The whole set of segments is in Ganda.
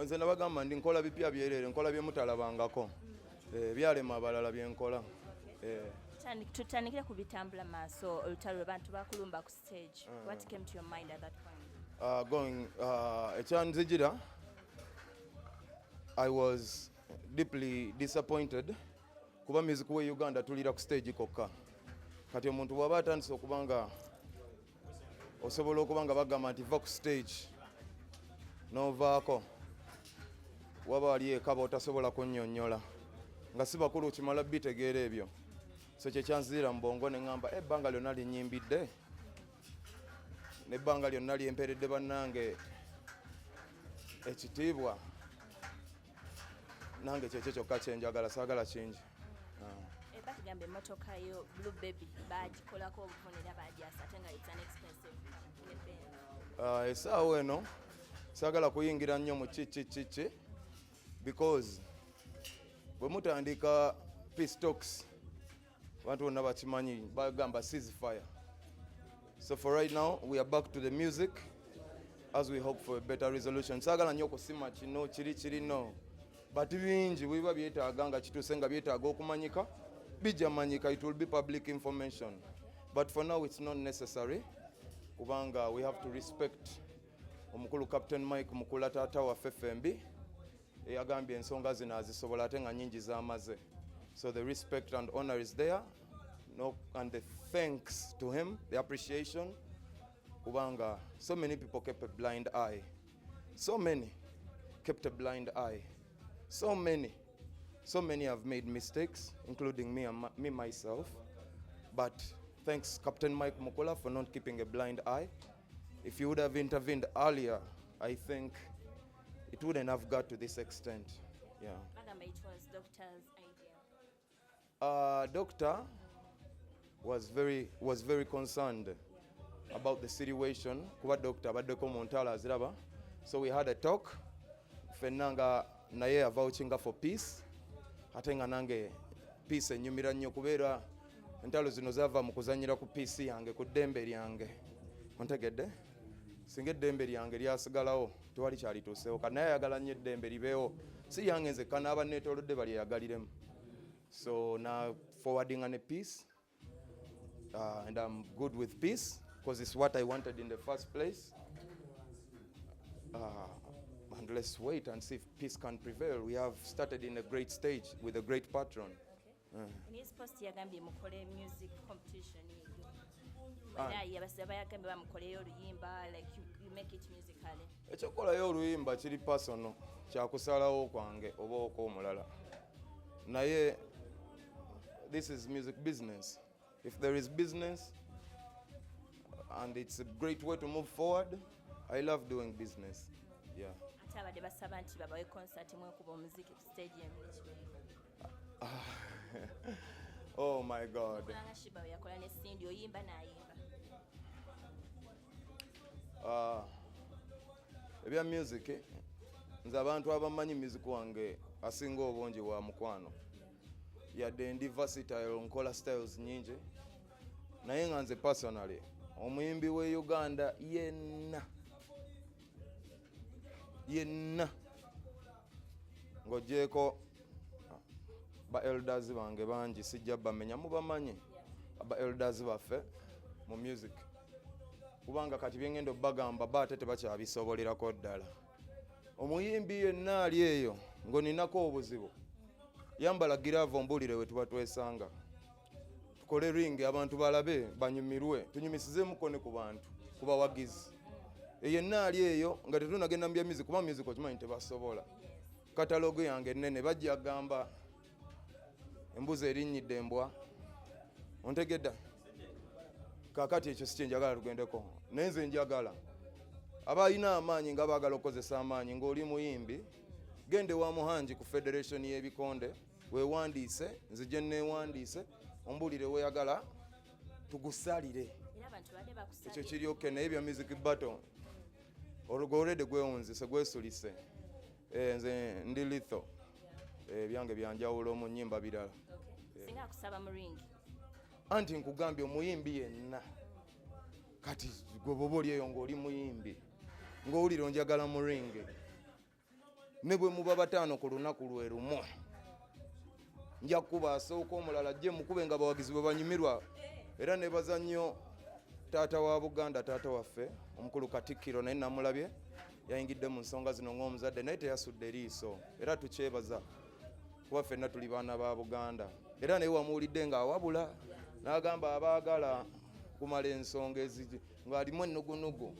Nze nabagamba ndi nkola bipya byerere nkola bye mutalabangako byalema abalala bye nkola. Tutandikire ku bitambula maaso olutalo lw'abantu bakulumba ku stage. What came to your mind at that point? Ekyanzijira, I was deeply disappointed kuba music we Uganda tulira ku stage kokka. Kati omuntu bw'aba atandise okubanga osobola okubanga bagamba nti va ku stage n'ovaako waba wali eka b'otasobola kunnyonnyola nga si bakulu kimala bitegeera ebyo. So kyekyanzira mu bwongo ne ŋŋamba ebbanga lyonna linnyimbidde n'ebbanga lyonna lyemperedde bannange ekitiibwa nange kyekyo kyokka kyenjagala saagala kingi. Batugamba emmotoka yo Blue Baby bagikolako obuvunira bagyasa ate nga it's an expensive essaawa eno saagala kuyingira nnyo mu kiki because bwe mutandika peace talks abantu bonna bakimanyi bagamba ceasefire. So for right now we are back to the music as we hope for a better resolution. Saagala nnyo okusima kino kiri no but bingi bwiba byetaaga nga kituuse nga byetaaga okumanyika bijja manyika, it will be public information, but for now it's not necessary kubanga we have to respect omukulu Captain Mike Mukula taata wa FFMB eyagambye ensonga zino azisobola ate nga nnyingi z'amaze. So the respect and honor is there, and the thanks to him, the appreciation kubanga so many people kept a blind eye, so many kept a blind eye, so many have made mistakes, including me myself, but thanks Captain Mike Mukula for not keeping a blind eye. If you would have intervened earlier, I think it wouldn't have got to this extent. Yeah. Madam, it was doctor's idea. Doctor was very concerned about the situation. Kuba doctor baddeko mu ntalo aziraba. So we had a talk. Fenanga naye avouchinga for peace. Ate nga nange peace enyumira nnyo kubeera entalo zino zava mu kuzanyira ku peace yange ku ddembe lyange. Ontegedde? Singa eddembe lyange lyasigalawo tewali kyalituusewo kanaye ayagala nnyo eddembe libeewo si yange nze kanaaba neetoolodde balyeyagaliremu. So now forwarding on a peace and I'm good with peace because it's what I wanted in the first place. And let's wait and see if peace can prevail. We have started in a great stage with a great patron. Okay. In his post yagambye mukole music competition. Like you make it musically. Ekyokolayo oluyimba kiri personal kyakusalawo kwange oba okw'omulala. Naye this is music business. If there is business and it's a great way to move forward, I love doing business. Yeah. Atabadde basaba nti babawe concert mwekuba omuziki ku stage Oh my God. Ebya music nze abantu abamanyi music wange asinga obungi wa mukwano yadde ndi versatile nkola styles nyingi naye nga nze personally omuyimbi we Uganda yenna ng'ogyeko ba elders bange bangi sijja bamenya mubamanyi aba elders baffe mu music kubanga kati byengendo bagamba baate tebakyabisobolerako ddala. Omuyimbi yenna ali eyo ng'oninako obuzibu yambala giraavu ombulire we tuba twesanga tukole ringi abantu balabe banyumirwe tunyumisizeemuko ne ku bantu ku bawagizi yenna ali eyo nga tetunagenda mu bya music kuba music okimanyi tebasobola. Katalogo yange ennene bajja gamba embuzi erinnyidde embwa ontegedda kakati ekyo sikyenjagala tugendeko naye nze njagala abalina amaanyi nga baagala okukozesa amaanyi ng'oli muyimbi gende wa muhanji ku federation y'ebikonde weewandiise nze gye neewandiise ombulire weeyagala tugusalire ekyo kiryoke naye bya music battle olugolede gwewunzise gwesulise nze ndi litho byange byanjawulo mu nnyimba birala. Singa akusaba mu ring anti nkugambye omuyimbi yenna kati gwe bwoba oli eyo ng'oli muyimbi ng'owulira onjagala mu ring ne bwe muba bataano ku lunaku lwe lumu nja kuba asooka omulala ajje mukube nga bawagizi bwe banyumirwa. Era nebaza nnyo taata wa Buganda, taata waffe omukulu Katikkiro, naye namulabye yayingidde mu nsonga zino ng'omuzadde naye teyasudde liiso, era tukyebaza kuba ffenna tuli baana ba Buganda. Era naye wamuwulidde ng'awabula n'agamba abaagala kumala ensonga ng'alimu ennugunugu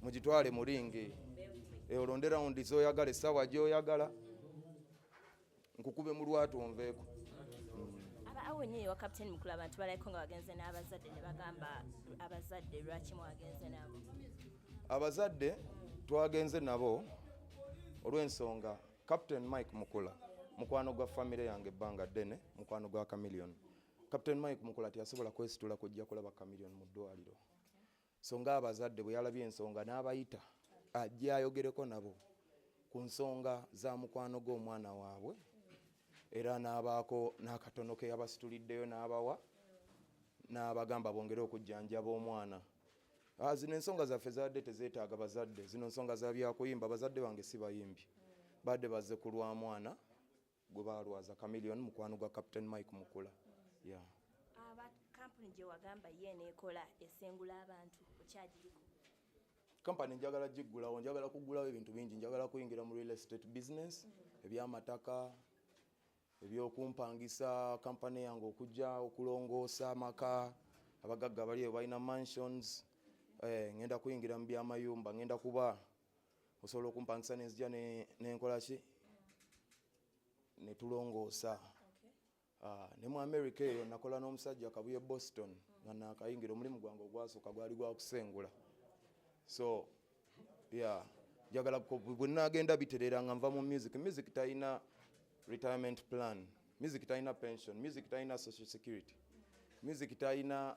mugitwale mulingi olonde rawundi z'oyagala essaawa gy'oyagala nkukube Mulwantu onveeko. awo nnyo wa Captain Mukulu abantu balayiko nga wagenze n'abazadde ne bagamba abazadde lwaki mwagenze nabo? Abazadde twagenze nabo olw'ensonga Captain Mike Mukula mukwano gwa famire yange ebbanga ddene, mukwano gwa Chameleon. Captain Mike Mukula teyasobola kwesitula kujja kulaba Chameleon mu ddwaliro. So ng'abazadde bwe yalabye ensonga n'abayita ajja ayogereko nabo ku nsonga za mukwano gw'omwana waabwe, era n'abaako n'akatono ke yabasituliddeyo n'abawa n'abagamba bongere okujjanjaba omwana. Zino ensonga zaffe zadde tezeetaaga bazadde, zino nsonga za byakuyimba. Bazadde bange si bayimbi, badde bazze ku lwa mwana gwe balwaza Chameleon mukwano gwa Captain Mike Mukula. Yeah. Kampuni gye wagamba ye neekola esengula abantu okyagiriko? Kampani njagala giggulawo, njagala kuggulawo ebintu bingi, njagala kuyingira mu real estate business, ebyamataka, ebyokumpangisa kampani yange okujja okulongoosa amaka, abagagga bali eyo balina mansions, ngenda kuyingira mu byamayumba, ngenda kuba osobola okumpangisa nenzija nenkola ki ne tulongoosa. Ne mu America eyo nakola n'omusajja kabuye Boston nga nakayingira omulimu gwange ogwasooka gwali gwa kusengula. So yeah, njagala bwe nagenda biterera nga nva mu music talina retirement plan, music talina pension, music talina social security, music talina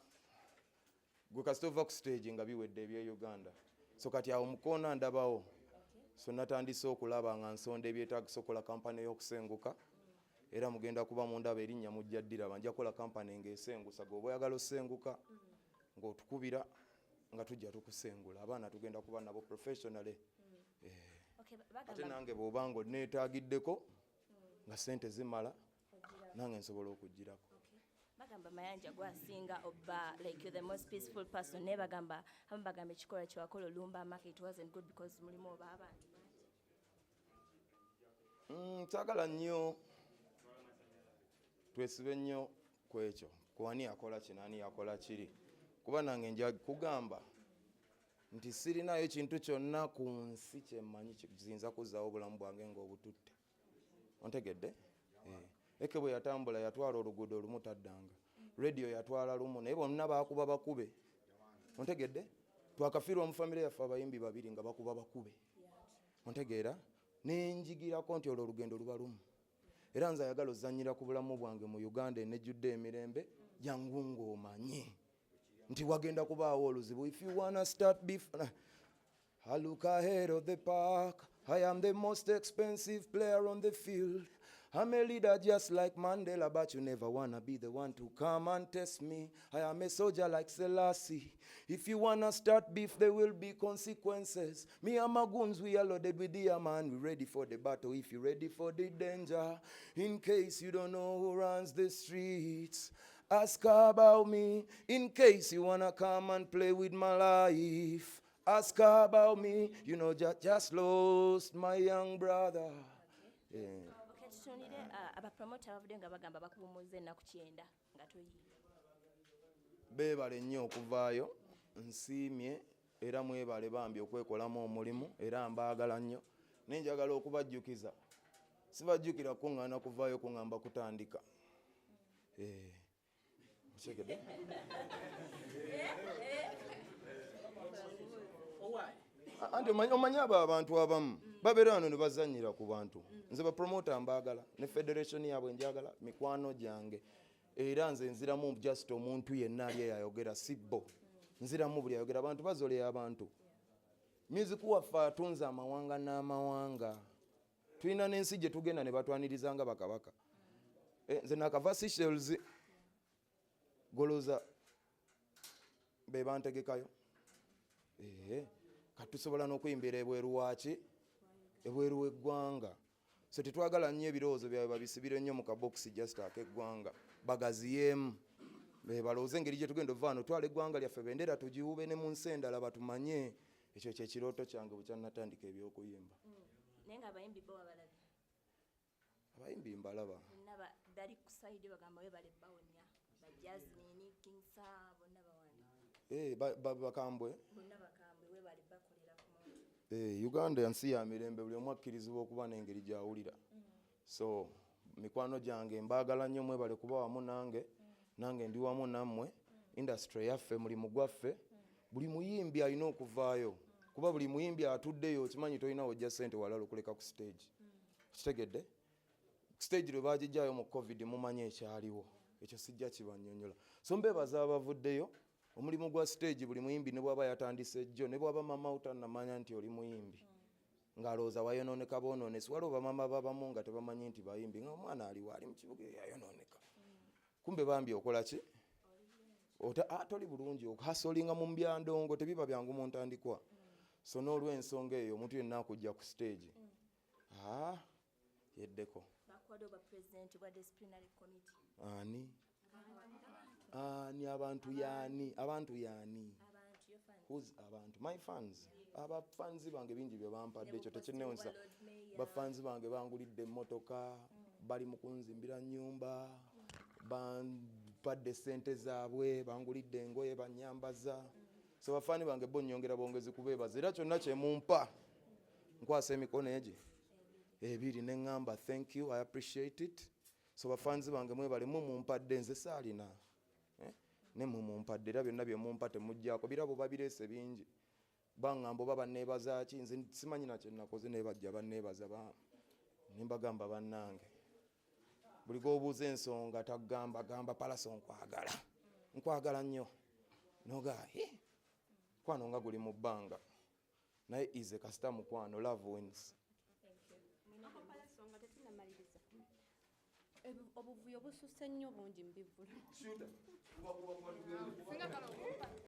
gwe kasita ova ku stage nga biwedde ebye Uganda. So kati awo mukoona ndabawo. So natandise okulaba nga nsonda ebyetaagisa okukola kampani ey'okusenguka, era mugenda kuba mundaba erinnya mujja ddiraba. Nja kukola kampani ng'esengusa, gwe oba oyagala osenguka ng'otukubira nga tujja tukusengula. Abaana tugenda kuba nabo professionally. Ate nange bw'oba ng'onneetaagiddeko nga sente zimala nange nsobola okugirako. Bagamba mayanja gwasinga obba like you're the most peaceful person. Ne bagamba ekikola kyewakola olumba market wasn't good because mulimu oba abantu. Kyagala nnyo twesibe nnyo ku ekyo, kuwani akola kino ani akola kiri, kuba nange nja kugamba nti sirinayo kintu kyonna ku nsi kyemmanyi kiyinza kuzzaawo obulamu bwange ng'obututte. Ontegedde? Eke bwe yatambula yatwala oluguudo olumu taddanga, radio yatwala lumu naye bonna baakuba bakube. Ontegedde? Twakafiirwa mu famire yaffe abayimbi babiri nga bakuba bakube. Ontegeera? Nenjigirako nti olwo olugendo luba lumu. Era nze ayagala ozannyira ku bulamu bwange mu Uganda enejjudde emirembe, jangu ng'omanyi nti wagenda kubaawo oluzibu. If you wanna start beef, I look ahead of the park. I am the most expensive player on the field. I'm a leader just like Mandela, but you never wanna be the one to come and test me. I am a soldier like Selassie. If you wanna start beef, there will be consequences. Me and my goons, we are loaded with the man. We ready for the battle if you're ready for the danger. In case you don't know who runs the streets, ask about me. In case you wanna come and play with my life, ask about me. You know, just lost my young brother. Yeah. Tutunire abapromota bavudde nga bagamba bakuwumuzza ennaku 9 nga toyiiya. Beebale nnyo okuvaayo, nsiimye era mwebale bambi okwekolamu omulimu era mbaagala nnyo. Naye njagala okubajjukiza, sibajjukira kuŋŋaana kuvaayo kuŋŋamba kutandika. Okitegedde? Anti omanyi abo abantu abamu babeera wano ne bazannyira ku bantu. Nze bapromota mbaagala, ne federation yaabwe njagala, mikwano gyange. Era nze nziramu just omuntu yenna ali eyayogera sibbo. Nziramu buli ayogera, abantu bazolera abantu. Music waffe atunze amawanga n'amawanga. Tulina n'ensi gye tugenda ne batwanirizanga bakabaka. Nze nakava Seychelles goloza be bantegekayo. Kati tusobola n'okuyimbira ebweru waaki ebweru w'eggwanga. So tetwagala nnyo ebirowoozo byabwe babisibire nnyo mu kabokisi just ak'eggwanga, bagaziyeemu balowooze engeri gye tugenda ovaano twala eggwanga lyaffe bendera tugiwube ne mu nsi endala batumanye. Ekyo kye kirooto kyange bwe kyannatandika eby'okuyimba. naye nga abayimbi bo wabalabye? Abayimbi mbalaba bali ku sayidi bagamba we bale bawonya bajasmini kingsa bonna bakambwe bonna bakambwe we bali bakolera ku muntu. Uganda nsi ya mirembe, buli omu akkirizibwa okuba n'engeri gy'awulira. So mikwano gyange mbaagala nnyo mwebale kuba wamu nange ndi wamu nammwe. Industry yaffe mulimu gwaffe, buli muyimbi alina okuvaayo kuba buli muyimbi atuddeyo okimanyi tolina wojja ssente walala okuleka ku stage. Kitegedde stage lwe bagijjayo mu covid mumanyi ekyaliwo, ekyo sijja kibannyonnyola. So mbeebaza abavuddeyo. Omulimu gwa stage buli muyimbi ne bw'aba yatandise jjo ne bw'aba mama utannamanya nti oli muyimbi ng'alowooza wayonooneka boonoonesi. Waliwo bamama babamu nga tebamanyi nti bayimbi, nga omwana aliwo ali mu kibuga yayonooneka, kumbe bambi okola ki? Toli bulungi okuhasolinga mu mbyandongo tebiba byangu mu ntandikwa. So n'olw'ensonga eyo omuntu yenna akujja ku stage yeddeko. Ani abantu yaani? Abantu my fans, abafanzi bange bingi bye bampadde, ekyo tekinnewunyisa. Bafanzi bange bangulidde emmotoka, bali mu kunzimbira nnyumba, bampadde ssente zaabwe, bangulidde engoye bannyambaza. So bafaani bange bo nnyongera bongezi kubeebaza, era kyonna kye mumpa nkwasa emikono egyo ebiri ne ŋŋamba thank you, I appreciate it. So bafanzi bange mwebale mumumpadde, nze saalina ne mumumpadde, era byonna bye mumpa temuggyako birabo babireese bingi. Baŋŋamba oba banneebaza ki, nze simanyi na kye nakoze naye bajja banneebaza ne mbagamba bannange buli g'obuuza ensonga gamba Pallaso nkwagala nnyo noga mukwano nga guli mu bbanga naye ize kasita mukwano, love wins. Obuvuyo bususse nnyo bungi mbivula.